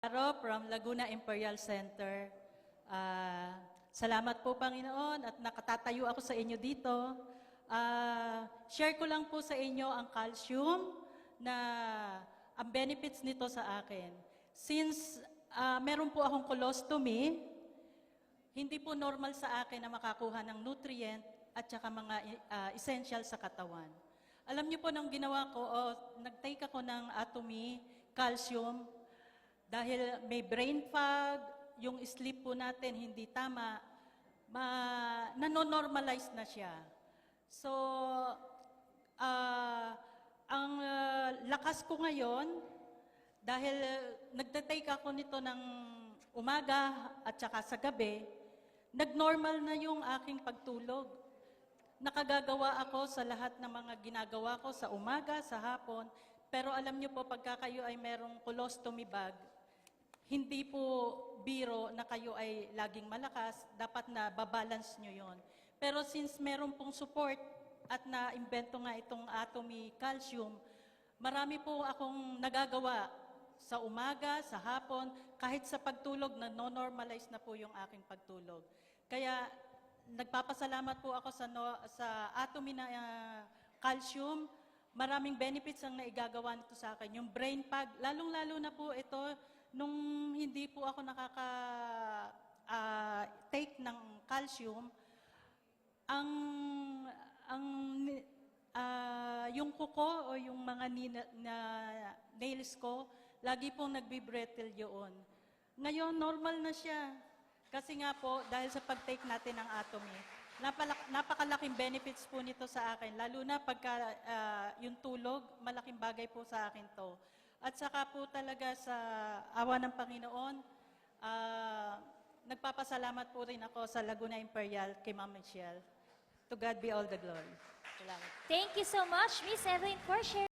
From Laguna Imperial Center. Salamat po, Panginoon, at nakatatayo ako sa inyo dito. Share ko lang po sa inyo ang calcium na ang benefits nito sa akin. Since meron po akong colostomy, hindi po normal sa akin na makakuha ng nutrient at saka mga essential sa katawan. Alam niyo po nang ginawa ko, nag-take ako ng Atomy, calcium, dahil may brain fog, yung sleep po natin hindi tama, nanonormalize na siya. So, ang lakas ko ngayon, dahil nagtatake ako nito ng umaga at saka sa gabi, nagnormal na yung aking pagtulog. Nakagagawa ako sa lahat ng mga ginagawa ko sa umaga, sa hapon, pero alam niyo po, pagka kayo ay merong colostomy bag, hindi po biro na kayo ay laging malakas, dapat na babalance nyo yon. Pero since meron pong support at na-invento nga itong Atomy Calcium, marami po akong nagagawa sa umaga, sa hapon, kahit sa pagtulog, na-normalize na po yung aking pagtulog. Kaya nagpapasalamat po ako sa Atomy na calcium. Maraming benefits ang naigagawa nito sa akin. Yung brain fog, lalong-lalo na po ito, nung hindi po ako take ng calcium, yung kuko o yung mga nails ko, lagi pong nagbe-brittle yun. Ngayon, normal na siya. Kasi nga po, dahil sa pag-take natin ng Atomy, napakalaking benefits po nito sa akin. Lalo na pagka yung tulog, malaking bagay po sa akin to. At saka po talaga sa awa ng Panginoon, nagpapasalamat po rin ako sa Laguna Imperial kay Ma'am Michelle. To God be all the glory. Salamat. Thank you so much, Miss Evelyn, for sharing.